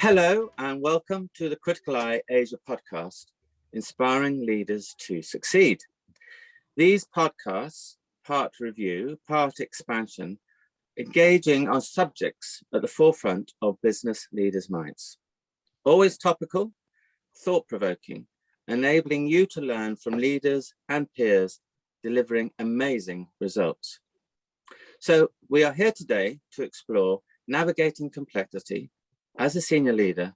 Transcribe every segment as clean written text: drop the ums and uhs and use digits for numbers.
Hello and welcome to the Criticaleye Asia Podcast, inspiring leaders to succeed. These podcasts, part review, part expansion, engaging on subjects at the forefront of business leaders' minds. Always topical, thought-provoking, enabling you to learn from leaders and peers delivering amazing results. So we are here today to explore navigating complexity as a senior leader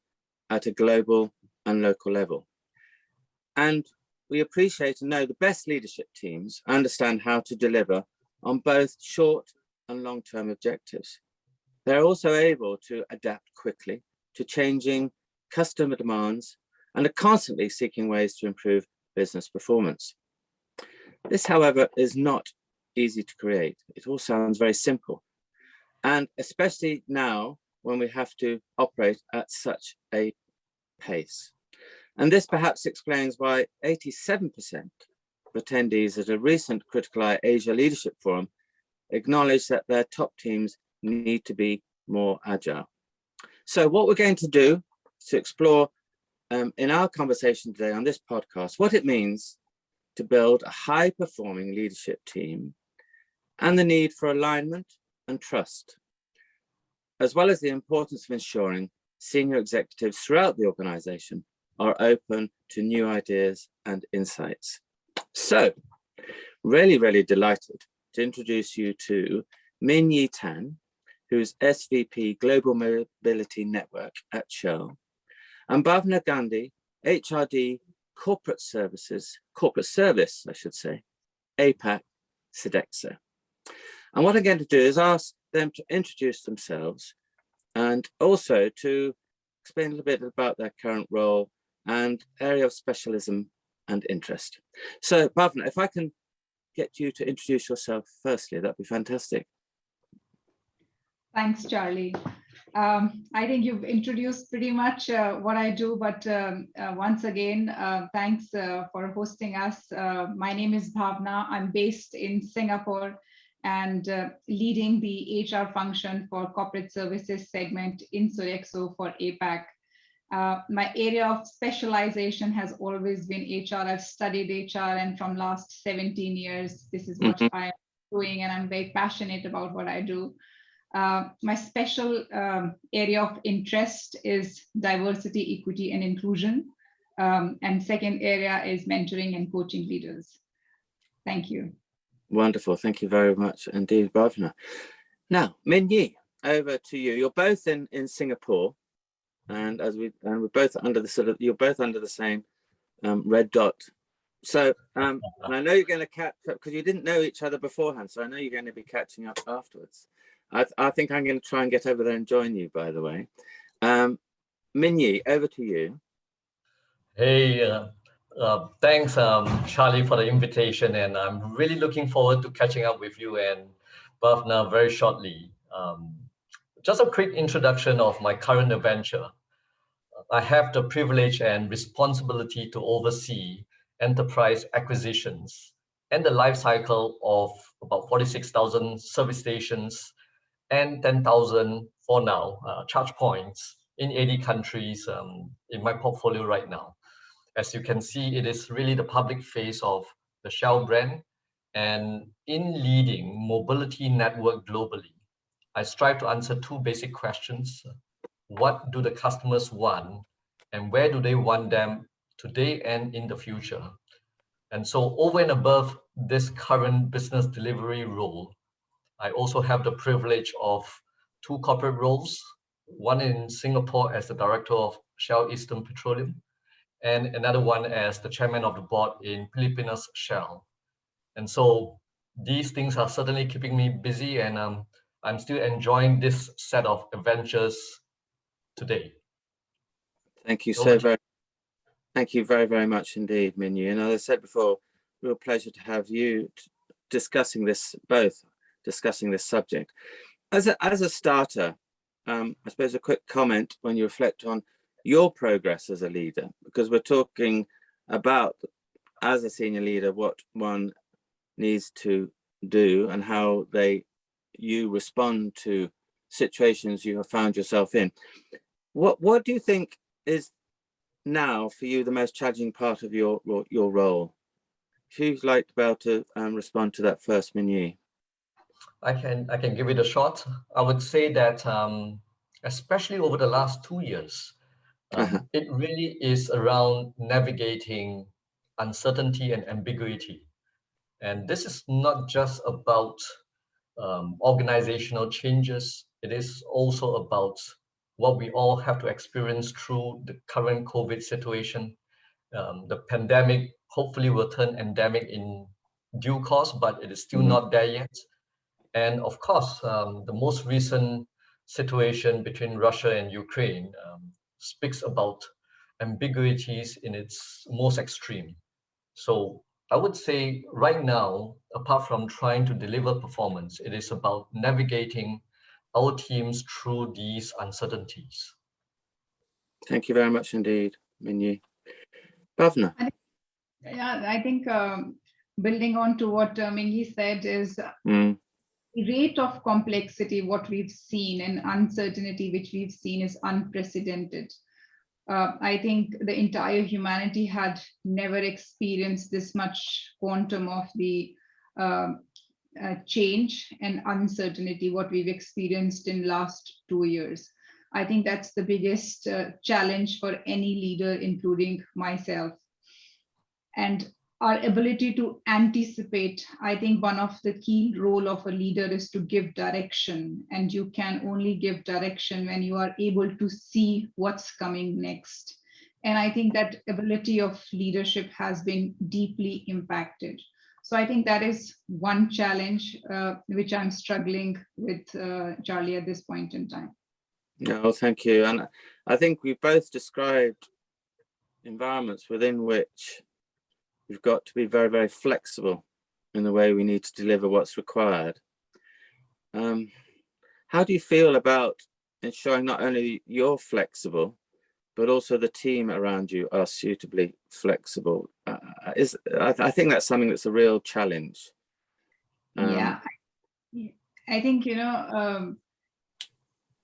at a global and local level. And we appreciate and know the best leadership teams understand how to deliver on both short and long-term objectives. They're also able to adapt quickly to changing customer demands and are constantly seeking ways to improve business performance. This, however, is not easy to create. It all sounds very simple. And especially now, when we have to operate at such a pace. And this perhaps explains why 87% of attendees at a recent Criticaleye Asia Leadership Forum acknowledge that their top teams need to be more agile. So what we're going to do is to explore in our conversation today on this podcast, what it means to build a high-performing leadership team and the need for alignment and trust, as well as the importance of ensuring senior executives throughout the organization are open to new ideas and insights. So, really delighted to introduce you to Min Yih Tan, who's SVP Global Mobility Network at Shell, and Bhawna Gandhi, HRD Corporate Service, I should say, APAC, Sodexo. And what I'm going to do is ask them to introduce themselves and also to explain a little bit about their current role and area of specialism and interest. So, Bhawna, if I can get you to introduce yourself firstly, that'd be fantastic. Thanks, Charlie. I think you've introduced pretty much what I do, but once again, thanks for hosting us. My name is Bhawna. I'm based in Singapore and leading the HR function for corporate services segment in Sodexo for APAC. My area of specialization has always been HR. I've studied HR, and from last 17 years, this is what I am doing, and I'm very passionate about what I do. My special area of interest is diversity, equity, and inclusion. And second area is mentoring and coaching leaders. Thank you. Wonderful. Thank you very much indeed, Bhawna. Now, Min Yih, over to you. You're both in Singapore, and we're both under the you're both under the same red dot. So and I know you're going to catch up because you didn't know each other beforehand. So I know you're going to be catching up afterwards. I think I'm going to try and get over there and join you, by the way. Min Yih, over to you. Hey, thanks, Charlie, for the invitation, and I'm really looking forward to catching up with you and Bhawna very shortly. Just a quick introduction of my current adventure. I have the privilege and responsibility to oversee enterprise acquisitions and the life cycle of about 46,000 service stations and 10,000 for now charge points in 80 countries in my portfolio right now. As you can see, it is really the public face of the Shell brand, and in leading mobility network globally, I strive to answer two basic questions. What do the customers want, and where do they want them today and in the future? And so over and above this current business delivery role, I also have the privilege of two corporate roles, one in Singapore as the director of Shell Eastern Petroleum, and another one as the chairman of the board in Filipinas Shell. And so these things are certainly keeping me busy, and I'm still enjoying this set of adventures today. Thank you so very. Thank you very, very much indeed, Min Yih. And as I said before, real pleasure to have you discussing this subject. As a starter, I suppose a quick comment when you reflect on your progress as a leader, because we're talking about, as a senior leader, what one needs to do and how you respond to situations you have found yourself in. What do you think is now for you the most challenging part of your role? If you'd like to be able to respond to that first, Min Yih. I can give it a shot. I would say that especially over the last 2 years, it really is around navigating uncertainty and ambiguity. And this is not just about organizational changes. It is also about what we all have to experience through the current COVID situation. The pandemic hopefully will turn endemic in due course, but it is still not there yet. And of course, the most recent situation between Russia and Ukraine speaks about ambiguities in its most extreme. So I would say right now, apart from trying to deliver performance, it is about navigating our teams through these uncertainties. Thank you very much indeed, Min Yih. Bhavna. Yeah, I think building on to what Min Yih said is the rate of complexity, what we've seen, and uncertainty which we've seen is unprecedented. I think the entire humanity had never experienced this much quantum of the change and uncertainty what we've experienced in last 2 years. I think that's the biggest challenge for any leader, including myself. And our ability to anticipate, I think one of the key role of a leader is to give direction, and you can only give direction when you are able to see what's coming next. And I think that ability of leadership has been deeply impacted. So I think that is one challenge which I'm struggling with, Charlie, at this point in time. No, thank you. And I think we both described environments within which we've got to be very, very flexible in the way we need to deliver what's required. How do you feel about ensuring not only you're flexible, but also the team around you are suitably flexible? I think that's something that's a real challenge. Yeah, I think,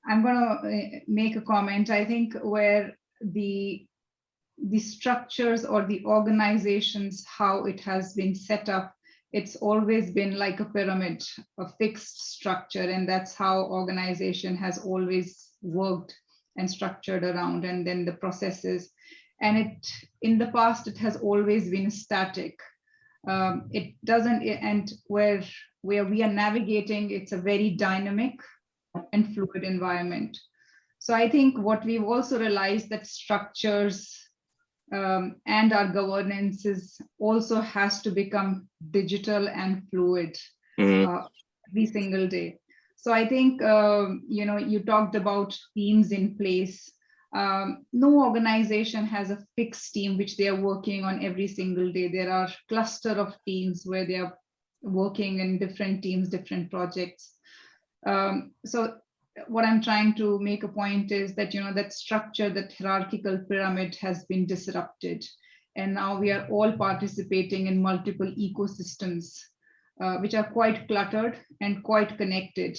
I'm going to make a comment. I think where the structures or the organizations, how it has been set up, it's always been like a pyramid, a fixed structure, and that's how organization has always worked and structured around, and then the processes. And in the past, it has always been static. It doesn't, and where we are navigating, it's a very dynamic and fluid environment. So I think what we've also realized that structures and our governances also has to become digital and fluid every single day. So I think, you talked about teams in place. No organization has a fixed team which they are working on every single day. There are cluster of teams where they are working in different teams, different projects. So what I'm trying to make a point is that, that structure, that hierarchical pyramid has been disrupted. And now we are all participating in multiple ecosystems, which are quite cluttered and quite connected.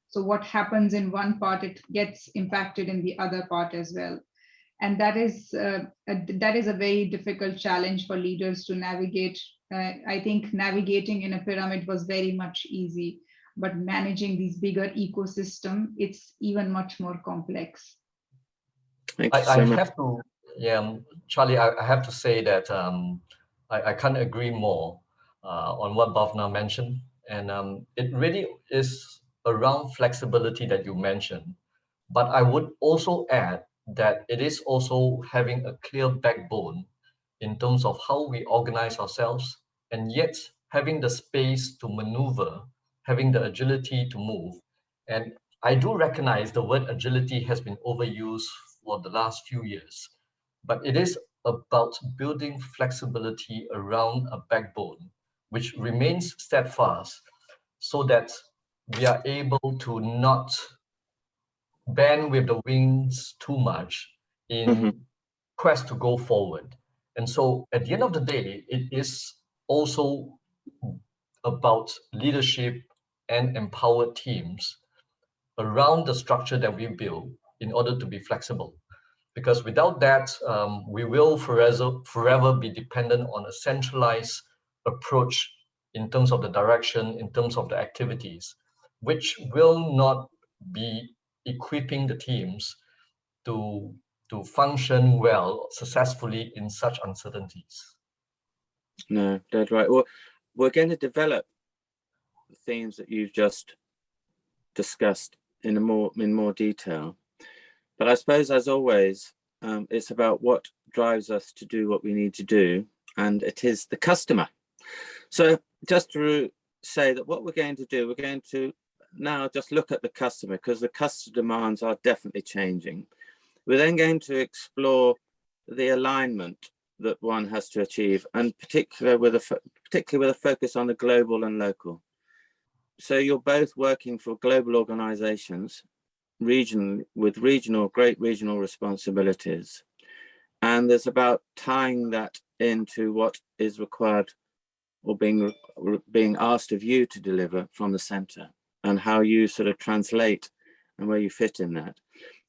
So what happens in one part, it gets impacted in the other part as well. And that is a very difficult challenge for leaders to navigate. I think navigating in a pyramid was very much easy, but managing these bigger ecosystem, it's even much more complex. Thank you so much. Have to, Charlie, I have to say that I can't agree more on what Bhavna mentioned. And it really is around flexibility that you mentioned. But I would also add that it is also having a clear backbone in terms of how we organize ourselves, and yet having the space to maneuver, having the agility to move. And I do recognize the word agility has been overused for the last few years, but it is about building flexibility around a backbone which remains steadfast, so that we are able to not bend with the wings too much in quest to go forward. And so at the end of the day, it is also about leadership and empowered teams around the structure that we build, in order to be flexible. Because without that, we will forever be dependent on a centralized approach in terms of the direction, in terms of the activities, which will not be equipping the teams to function well, successfully in such uncertainties. No, that's right. Well, we're going to develop the themes that you've just discussed in more detail. But I suppose, as always, it's about what drives us to do what we need to do, and it is the customer. So just to say that what we're going to do, we're going to now just look at the customer, because the customer demands are definitely changing. We're then going to explore the alignment that one has to achieve, and particularly with a focus on the global and local. So you're both working for global organizations, with great regional responsibilities. And there's about tying that into what is required or being asked of you to deliver from the center, and how you sort of translate and where you fit in that.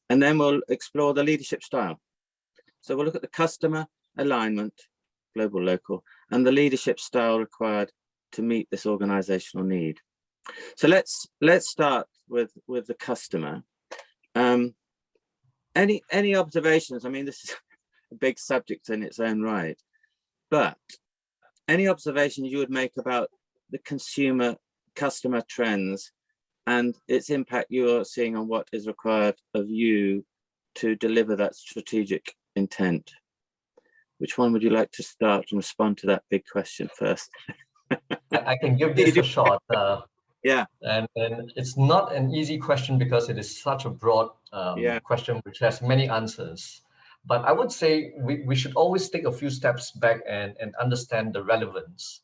And then we'll explore the leadership style. So we'll look at the customer alignment, global, local, and the leadership style required to meet this organizational need. So let's start with the customer. Any observations? I mean, this is a big subject in its own right, but any observations you would make about the customer trends and its impact you're seeing on what is required of you to deliver that strategic intent? Which one would you like to start and respond to that big question first? I can give this a shot. Yeah. And it's not an easy question, because it is such a broad question which has many answers. But I would say we should always take a few steps back and understand the relevance.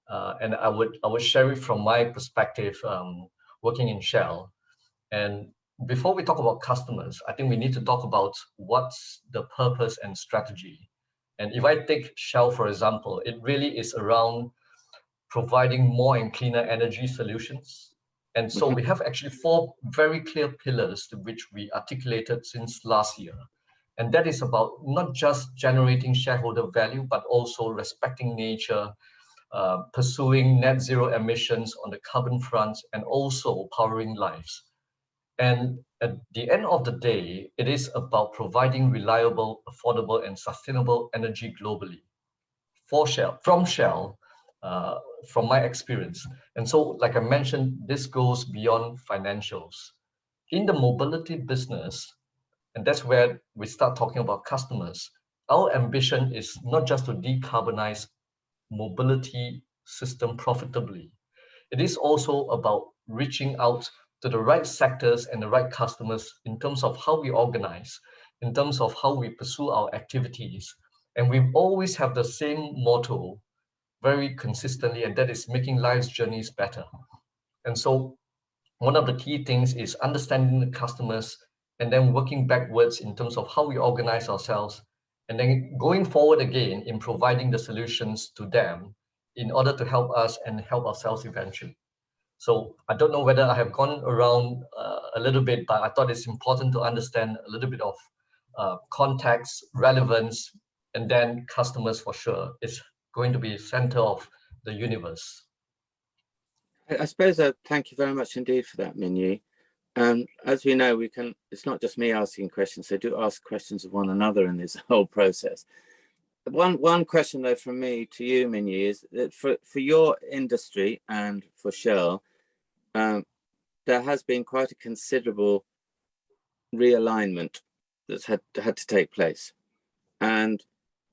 And I would share it from my perspective, working in Shell. And before we talk about customers, I think we need to talk about what's the purpose and strategy. And if I take Shell, for example, it really is around providing more and cleaner energy solutions. And so we have actually 4 very clear pillars to which we articulated since last year. And that is about not just generating shareholder value, but also respecting nature, pursuing net zero emissions on the carbon front, and also powering lives. And at the end of the day, it is about providing reliable, affordable, and sustainable energy globally from Shell, from my experience. And so, like I mentioned, this goes beyond financials. In the mobility business, and that's where we start talking about customers, our ambition is not just to decarbonize mobility system profitably. It is also about reaching out to the right sectors and the right customers in terms of how we organize, in terms of how we pursue our activities. And we always have the same motto very consistently, and that is making life's journeys better. And so one of the key things is understanding the customers and then working backwards in terms of how we organize ourselves, and then going forward again in providing the solutions to them in order to help us and help ourselves eventually. So I don't know whether I have gone around a little bit, but I thought it's important to understand a little bit of context, relevance, and then customers for sure is going to be center of the universe. I suppose thank you very much indeed for that, Min Yih. As we know, it's not just me asking questions, they do ask questions of one another in this whole process. One question though from me to you, Min Yih, is that for your industry and for Shell, there has been quite a considerable realignment that's had to take place. And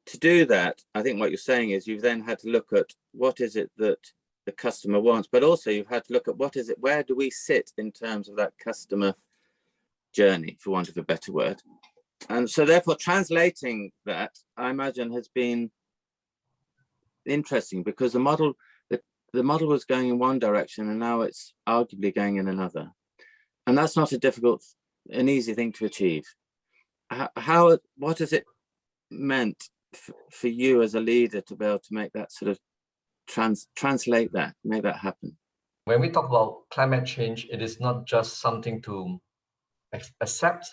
to do that, I think what you're saying is you've then had to look at what is it that the customer wants, but also you've had to look at where do we sit in terms of that customer journey, for want of a better word. And so therefore translating that, I imagine, has been interesting, because the model was going in one direction and now it's arguably going in another. And that's not an easy thing to achieve. What has it meant for you as a leader to be able to make that sort of translate that, make that happen? When we talk about climate change, it is not just something to accept,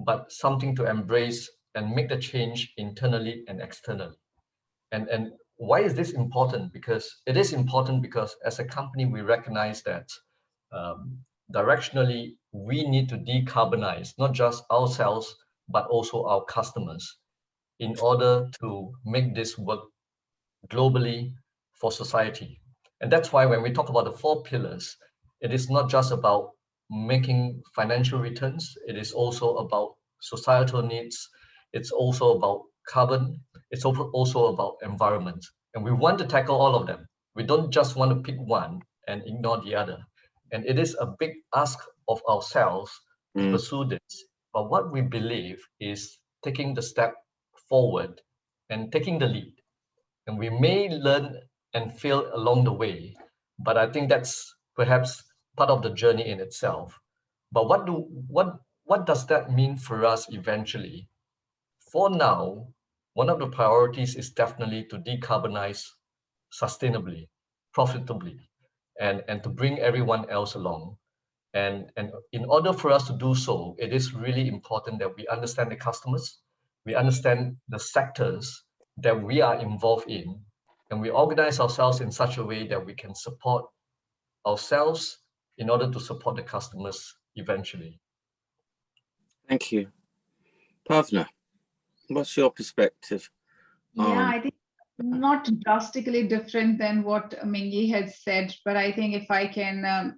but something to embrace and make the change internally and externally. And why is this important? Because it is important because as a company, we recognize that directionally, we need to decarbonize not just ourselves, but also our customers in order to make this work globally for society. And that's why when we talk about the 4 pillars, it is not just about making financial returns, it is also about societal needs, it's also about carbon, it's also about environment. And we want to tackle all of them. We don't just want to pick one and ignore the other. And it is a big ask of ourselves to pursue this. But what we believe is taking the step forward and taking the lead. And we may learn and fail along the way, but I think that's perhaps part of the journey in itself. But what does that mean for us eventually? For now, one of the priorities is definitely to decarbonize sustainably, profitably, and to bring everyone else along. And in order for us to do so, it is really important that we understand the customers, we understand the sectors that we are involved in, and we organize ourselves in such a way that we can support ourselves in order to support the customers eventually. Thank you. Bhawna, what's your perspective? Yeah, I think not drastically different than what Min Yih had said, but I think if I can,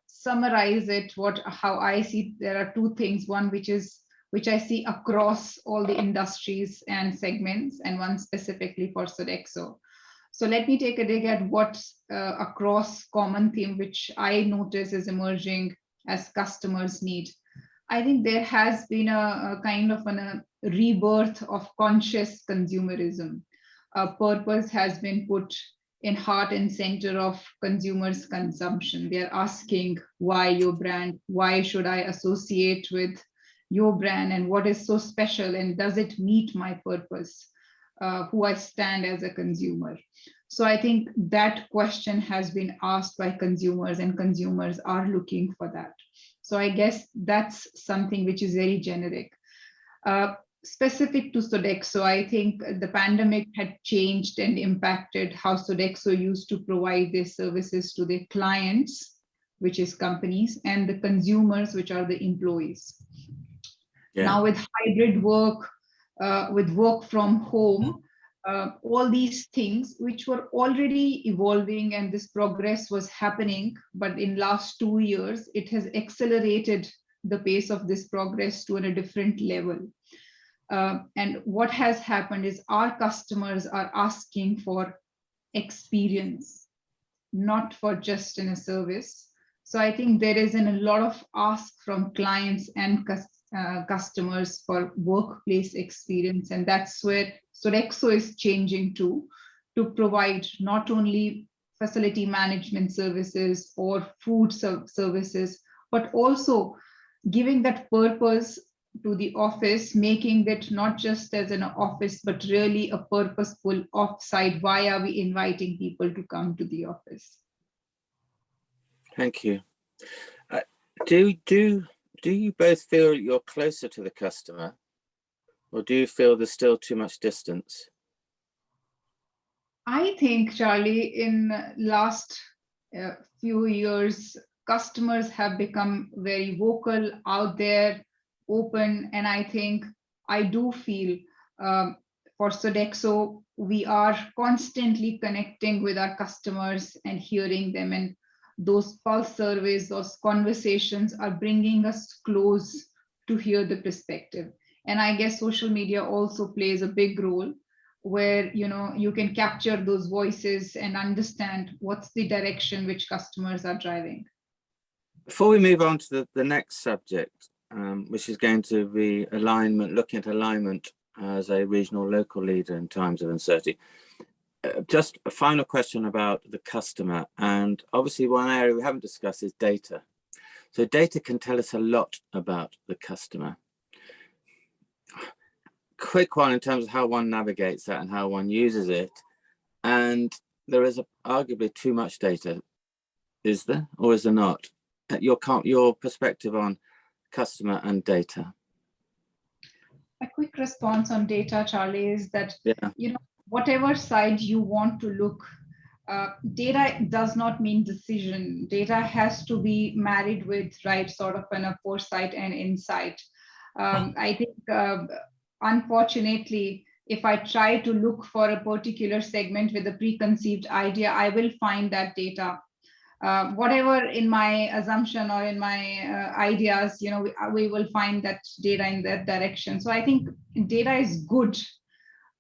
summarize it, how I see, there are 2 things. One which I see across all the industries and segments, and one specifically for Sodexo. So let me take a dig at what's across common theme, which I notice is emerging as customers need. I think there has been a kind of a rebirth of conscious consumerism. Purpose has been put in heart and center of consumers' consumption. They're asking, why your brand? Why should I associate with your brand, and what is so special, and does it meet my purpose, who I stand as a consumer? So I think that question has been asked by consumers, and consumers are looking for that. So I guess that's something which is very generic. Specific to Sodexo, I think the pandemic had changed and impacted how Sodexo used to provide their services to their clients, which is companies, and the consumers, which are the employees. Yeah. Now with hybrid work, with work from home, all these things which were already evolving and this progress was happening, but in last 2 years, it has accelerated the pace of this progress to a different level. And what has happened is our customers are asking for experience, not for just in a service. So I think there is a lot of ask from clients and customers for workplace experience, and that's where Sodexo is changing to provide not only facility management services or food services, but also giving that purpose to the office, making that not just as an office, but really a purposeful offsite. Why are we inviting people to come to the office? Thank you. Do you both feel you're closer to the customer, or do you feel there's still too much distance? I think, Charlie, in last few years, customers have become very vocal, out there, open, and I think I do feel for Sodexo, we are constantly connecting with our customers and hearing them, and those pulse surveys, those conversations are bringing us close to hear the perspective. And I guess social media also plays a big role, where you can capture those voices and understand what's the direction which customers are driving. Before we move on to the next subject, which is going to be alignment, looking at alignment as a regional local leader in times of uncertainty. Just a final question about the customer. And obviously one area we haven't discussed is data. So data can tell us a lot about the customer. Quick one in terms of how one navigates that and how one uses it. And there is arguably too much data. Is there, or is there not? Your perspective on customer and data. A quick response on data, Charlie, is that, Yeah. whatever side you want to look, data does not mean decision. Data has to be married with right sort of a foresight and insight. I think, unfortunately, if I try to look for a particular segment with a preconceived idea, I will find that data. Whatever in my assumption or in my ideas, we will find that data in that direction. So I think data is good,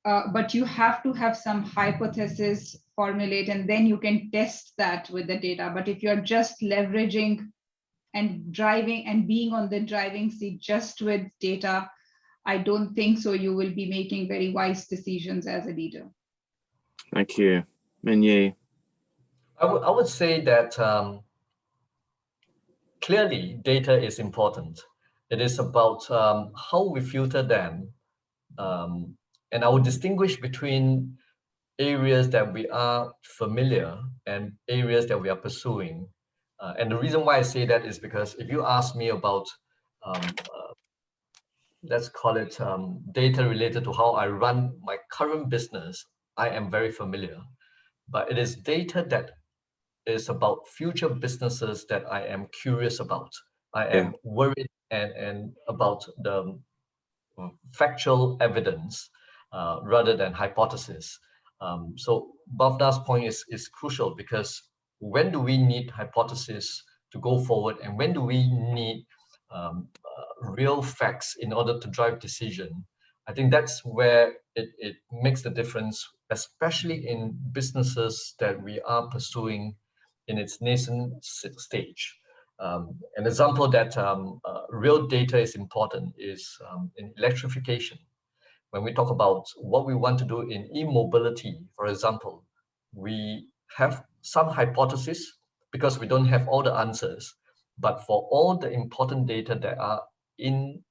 but you have to have some hypothesis formulate, and then you can test that with the data. But if you're just leveraging and driving and being on the driving seat just with data, I don't think so you will be making very wise decisions as a leader. Thank you. Min Yih. I would say that clearly data is important. It is about how we filter them. And I would distinguish between areas that we are familiar and areas that we are pursuing. And the reason why I say that is because if you ask me about, let's call it data related to how I run my current business, I am very familiar. But it is data that is about future businesses that I am curious about. I am worried and about the factual evidence rather than hypothesis. So Bhavna's point is crucial, because when do we need hypothesis to go forward, and when do we need real facts in order to drive decision? I think that's where it makes the difference, especially in businesses that we are pursuing in its nascent stage. An example that real data is important is in electrification. When we talk about what we want to do in e-mobility, for example, we have some hypothesis because we don't have all the answers. But for all the important data that are in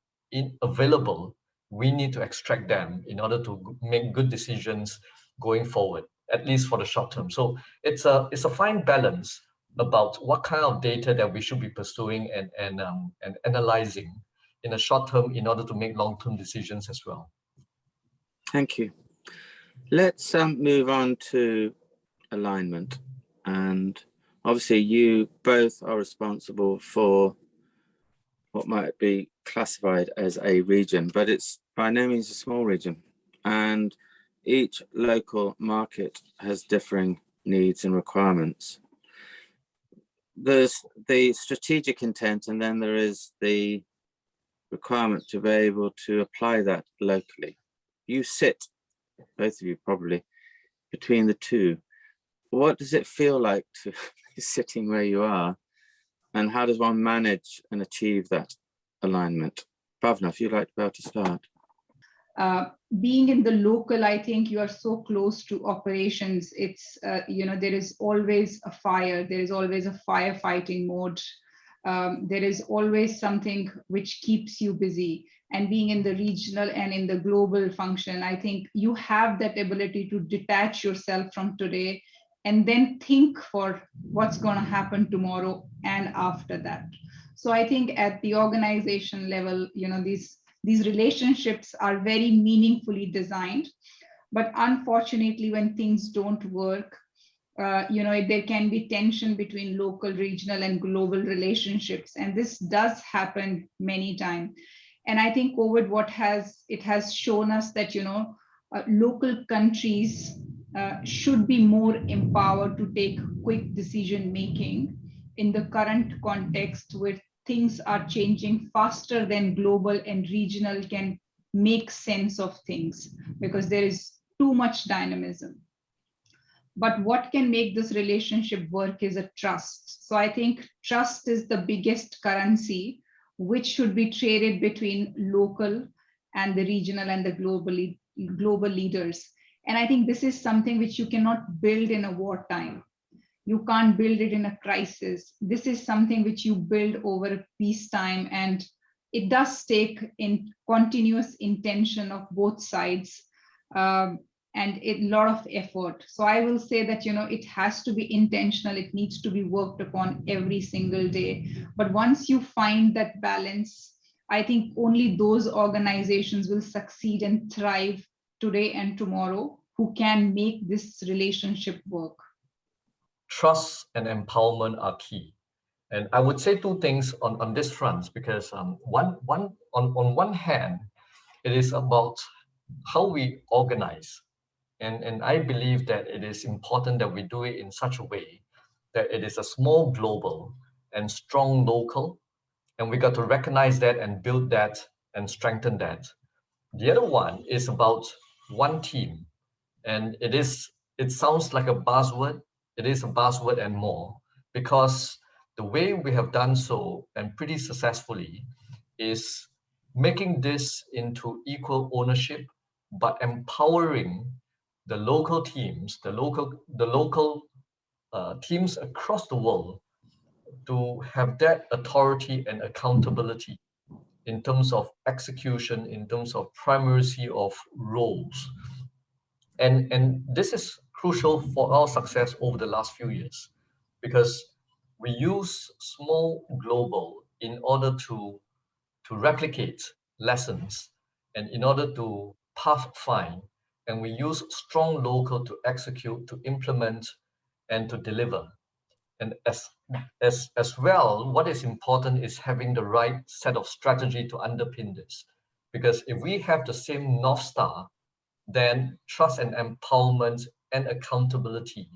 available, we need to extract them in order to make good decisions going forward, at least for the short term. So it's a fine balance about what kind of data that we should be pursuing and analyzing in the short term in order to make long-term decisions as well. Thank you. Let's move on to alignment. And obviously you both are responsible for what might be classified as a region, but it's by no means a small region. And each local market has differing needs and requirements. There's the strategic intent, and then there is the requirement to be able to apply that locally. You sit, both of you probably, between the two. What does it feel like to be sitting where you are, and how does one manage and achieve that alignment? Bhavna, if you'd like to be able to start. Being in the local, I think you are so close to operations. It's, there is always a fire. There is always a firefighting mode. There is always something which keeps you busy. And being in the regional and in the global function, I think you have that ability to detach yourself from today and then think for what's going to happen tomorrow and after that. So I think at the organization level, these relationships are very meaningfully designed. But unfortunately, when things don't work, there can be tension between local, regional, and global relationships. And this does happen many times. And I think COVID, it has shown us that, local countries should be more empowered to take quick decision making in the current context where things are changing faster than global and regional can make sense of things, because there is too much dynamism. But what can make this relationship work is a trust. So I think trust is the biggest currency which should be traded between local and the regional and the global leaders. And I think this is something which you cannot build in a wartime. You can't build it in a crisis. This is something which you build over a peacetime, and it does take in continuous intention of both sides and a lot of effort. So I will say that, it has to be intentional. It needs to be worked upon every single day. But once you find that balance, I think only those organizations will succeed and thrive today and tomorrow who can make this relationship work. Trust and empowerment are key. And I would say two things on this front, because on one hand, it is about how we organize. And I believe that it is important that we do it in such a way that it is a small global and strong local. And we got to recognize that and build that and strengthen that. The other one is about one team. And it sounds like a buzzword. It is a buzzword and more, because the way we have done so, and pretty successfully, is making this into equal ownership, but empowering the local teams, the local teams across the world to have that authority and accountability in terms of execution, in terms of primacy of roles. And this is crucial for our success over the last few years, because we use small global in order to replicate lessons and in order to pathfind, and we use strong local to execute, to implement, and to deliver. And as well, what is important is having the right set of strategy to underpin this. Because if we have the same North Star, then trust and empowerment and accountability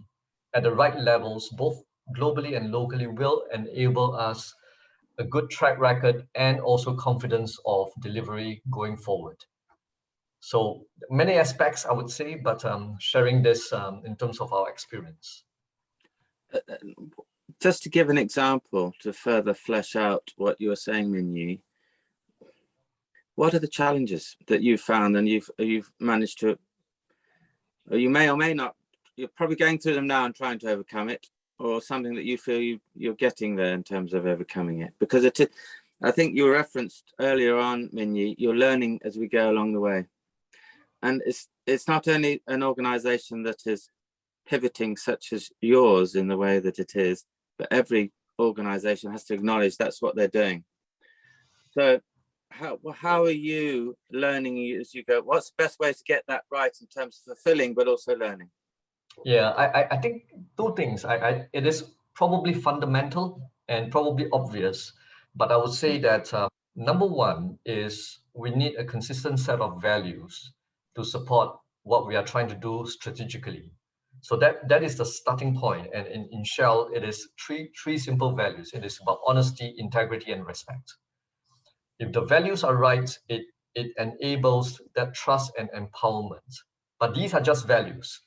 at the right levels, both globally and locally, will enable us a good track record and also confidence of delivery going forward. So many aspects, I would say, but sharing this in terms of our experience. Just to give an example to further flesh out what you were saying, Min Yih, what are the challenges that you've found and you've managed to, or you may or may not, you're probably going through them now and trying to overcome it, or something that you feel you're getting there in terms of overcoming it? Because I think you referenced earlier on, Min Yih, you're learning as we go along the way. And it's not only an organization that is pivoting such as yours in the way that it is, but every organization has to acknowledge that's what they're doing. So how are you learning as you go? What's the best way to get that right in terms of fulfilling, but also learning? Yeah, I think two things. It is probably fundamental and probably obvious, but I would say that number one is we need a consistent set of values to support what we are trying to do strategically. So that is the starting point. And in Shell, it is three simple values. It is about honesty, integrity, and respect. If the values are right, it enables that trust and empowerment. But these are just values.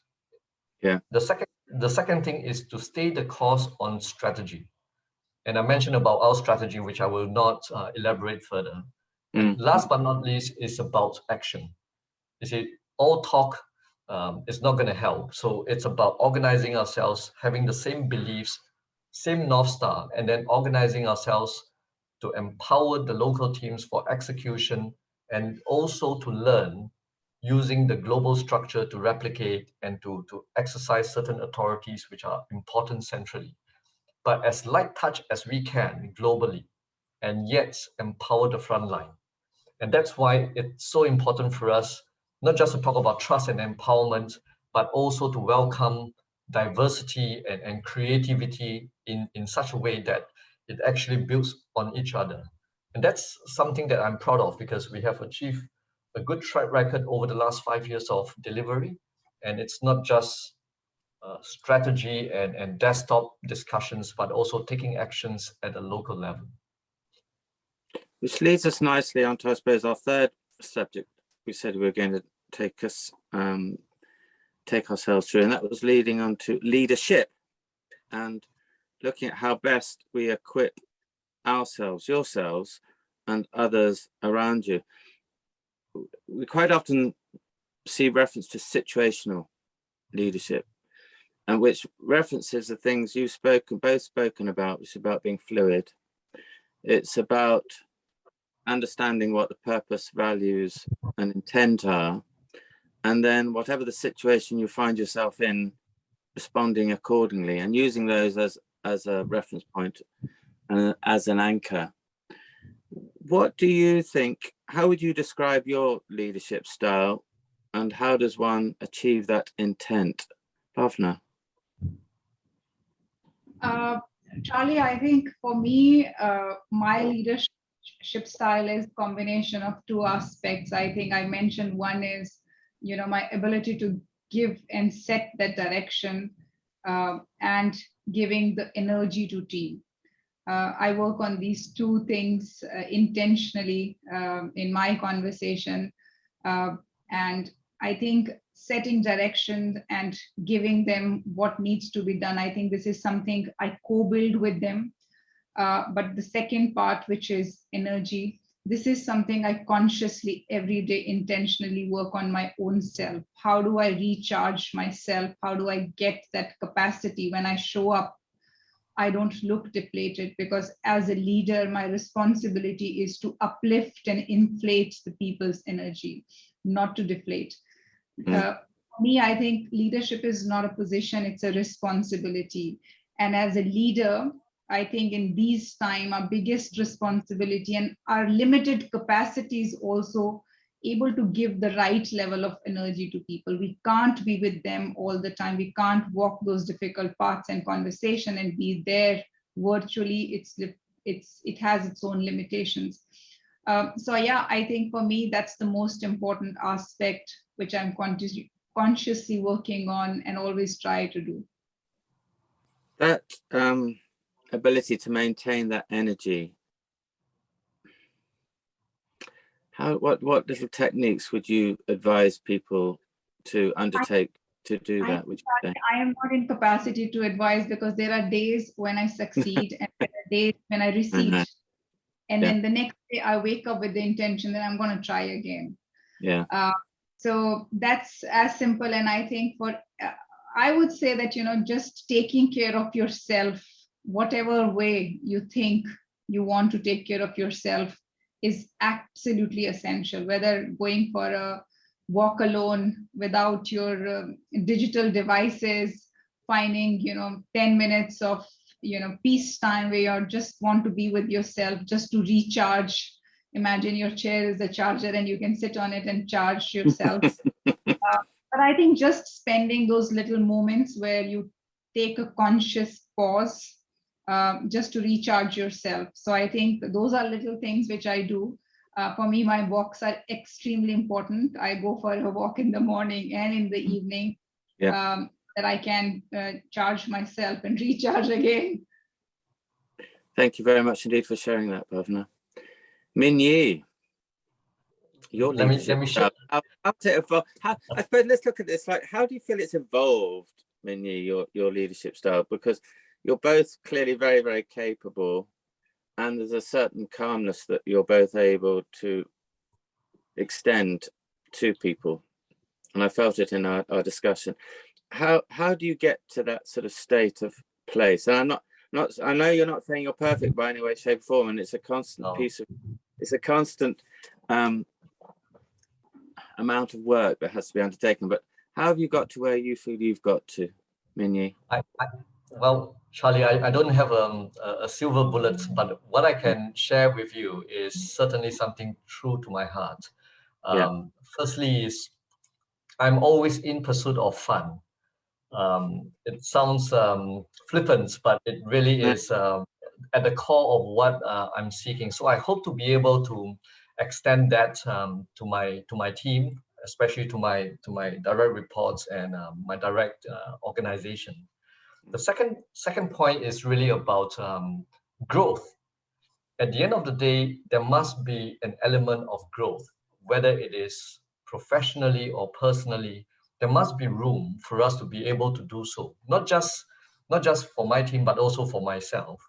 Yeah. The second thing is to stay the course on strategy. And I mentioned about our strategy, which I will not elaborate further. And last but not least is about action. You see, all talk is not going to help. So it's about organizing ourselves, having the same beliefs, same North Star, and then organizing ourselves to empower the local teams for execution, and also to learn using the global structure to replicate and to exercise certain authorities which are important centrally, but as light touch as we can globally, and yet empower the front line. And that's why it's so important for us, not just to talk about trust and empowerment, but also to welcome diversity and creativity in such a way that it actually builds on each other. And that's something that I'm proud of, because we have achieved a good track record over the last 5 years of delivery. And it's not just strategy and desktop discussions, but also taking actions at a local level. Which leads us nicely onto, I suppose, our third subject we said we were going to take ourselves through, and that was leading on to leadership and looking at how best we equip ourselves, yourselves, and others around you. We quite often see reference to situational leadership, and which references the things you've both spoken about, which is about being fluid. It's about understanding what the purpose, values, and intent are, and then whatever the situation you find yourself in, responding accordingly and using those as a reference point and as an anchor. What do you think, how would you describe your leadership style, and how does one achieve that intent? Bhawna. Charlie, I think for me, my leadership style is combination of two aspects. I think I mentioned one is, my ability to give and set that direction, and giving the energy to team. I work on these two things intentionally in my conversation. And I think setting direction and giving them what needs to be done, I think this is something I co-build with them. But the second part, which is energy, this is something I consciously every day intentionally work on my own self. How do I recharge myself? How do I get that capacity when I show up? I don't look depleted, because as a leader, my responsibility is to uplift and inflate the people's energy, not to deflate. For me, I think leadership is not a position, it's a responsibility. And as a leader, I think in these times, our biggest responsibility and our limited capacities also able to give the right level of energy to people. We can't be with them all the time. We can't walk those difficult paths and conversation and be there virtually. It has its own limitations. So yeah, I think for me, that's the most important aspect, which I'm consciously working on and always try to do. That ability to maintain that energy, what little techniques would you advise people to undertake to do that? Would you say? I am not in capacity to advise, because there are days when I succeed and there are days when I recede. And then the next day I wake up with the intention that I'm going to try again. Yeah. So that's as simple. And I think I would say that, just taking care of yourself, whatever way you think you want to take care of yourself, is absolutely essential. Whether going for a walk alone without your digital devices, finding 10 minutes of peace time where you just want to be with yourself, just to recharge. Imagine your chair is a charger and you can sit on it and charge yourself. But I think just spending those little moments where you take a conscious pause, just to recharge yourself. So I think those are little things which I do. For me, my walks are extremely important. I go for a walk in the morning and in the evening, that I can charge myself and recharge again. Thank you very much indeed for sharing that, Bhawna. Min Yih, your leadership. I suppose let's look at this. Like, how do you feel it's evolved, Min Yih, your leadership style? Because you're both clearly very, very capable, and there's a certain calmness that you're both able to extend to people. And I felt it in our discussion. How do you get to that sort of state of place? And I know you're not saying you're perfect by any way, shape, or form, and it's a constant amount of work that has to be undertaken. But how have you got to where you feel you've got to, Min Yih? Well, Charlie, I don't have a silver bullet, but what I can share with you is certainly something true to my heart. Firstly, is I'm always in pursuit of fun. It sounds flippant, but it really is at the core of what I'm seeking. So I hope to be able to extend that to my team, especially to my direct reports and my direct organization. The second point is really about growth. At the end of the day, there must be an element of growth, whether it is professionally or personally. There must be room for us to be able to do so, not just for my team, but also for myself.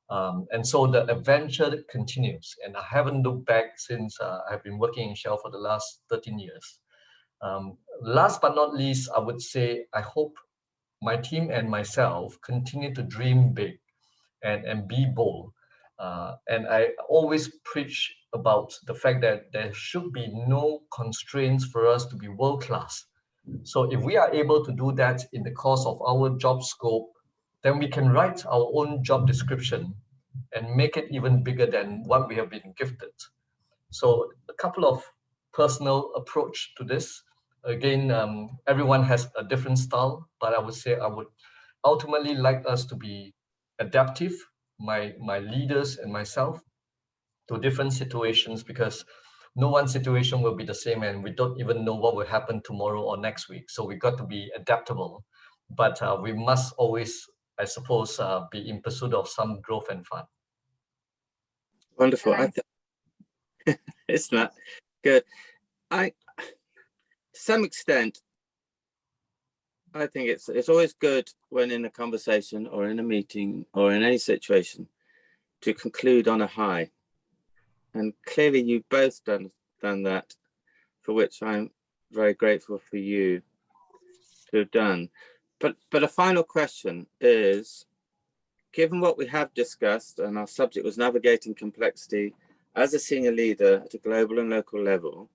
And so the adventure continues, and I haven't looked back since I've been working in Shell for the last 13 years. Last but not least, I would say I hope my team and myself continue to dream big and be bold. And I always preach about the fact that there should be no constraints for us to be world-class. So if we are able to do that in the course of our job scope, then we can write our own job description and make it even bigger than what we have been gifted. So a couple of personal approach to this. Again, everyone has a different style, but I would say I would ultimately like us to be adaptive, my leaders and myself, to different situations, because no one situation will be the same, and we don't even know what will happen tomorrow or next week. So we got to be adaptable, but we must always, I suppose, be in pursuit of some growth and fun. Wonderful. It's not good. To some extent, I think it's always good when in a conversation or in a meeting or in any situation to conclude on a high. And clearly you've both done that, for which I'm very grateful for you to have done. But a final question is, given what we have discussed, and our subject was navigating complexity as a senior leader at a global and local level,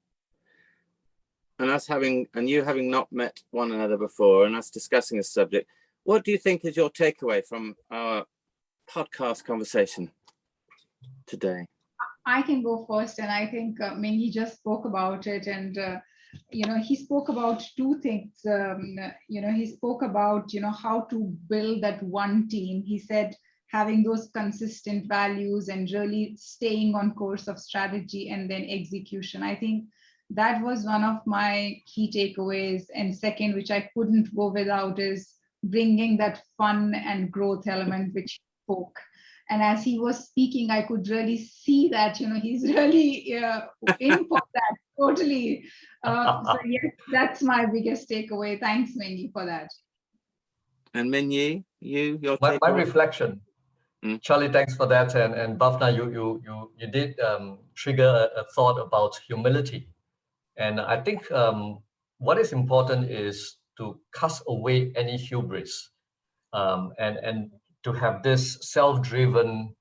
and you having not met one another before, and us discussing this subject, what do you think is your takeaway from our podcast conversation today? I can go first, and I think Min Yih just spoke about it, and he spoke about two things. He spoke about how to build that one team. He said having those consistent values and really staying on course of strategy and then execution. I think that was one of my key takeaways. And second, which I couldn't go without, is bringing that fun and growth element which he spoke. And as he was speaking, I could really see that, he's really in for that, totally. So yes, that's my biggest takeaway. Thanks, Min Yih, for that. And Min Yih, your my takeaway? reflection. Charlie, thanks for that. And Bhawna, you did trigger a thought about humility. And I think what is important is to cast away any hubris, and to have this self-driven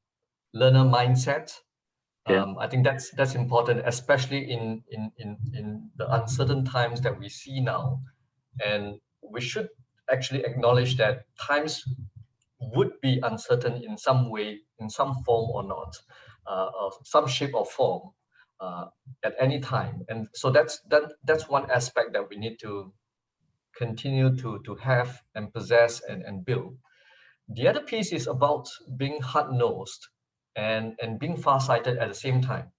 learner mindset. I think that's important, especially in the uncertain times that we see now. And we should actually acknowledge that times would be uncertain in some way, in some form or not, or some shape or form, at any time. And so that's one aspect that we need to continue to have and possess and build. The other piece is about being hard-nosed and being far-sighted at the same time.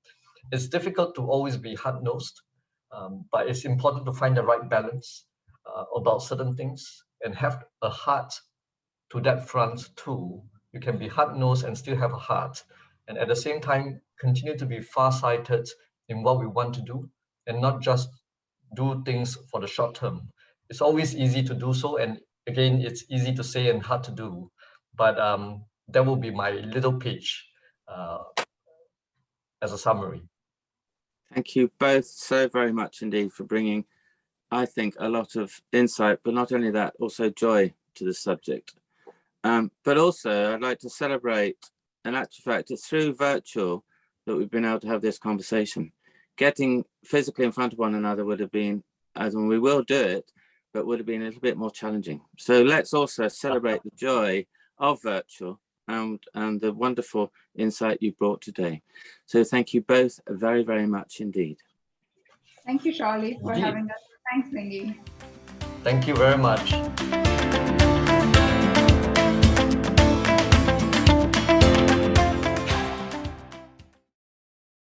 It's difficult to always be hard-nosed, but it's important to find the right balance about certain things and have a heart to that front too. You can be hard-nosed and still have a heart, and at the same time continue to be far-sighted in what we want to do, and not just do things for the short term. It's always easy to do so, and again, it's easy to say and hard to do. But that will be my little pitch as a summary. Thank you both so very much indeed for bringing, I think, a lot of insight, but not only that, also joy to the subject. But also, I'd like to celebrate, in actual fact, it's through virtual that we've been able to have this conversation. Getting physically in front of one another would have been, as in we will do it, but would have been a little bit more challenging. So let's also celebrate the joy of virtual and the wonderful insight you brought today. So thank you both very, very much indeed. Thank you, Charlie, for having us. Thanks, Min Yih. Thank you very much.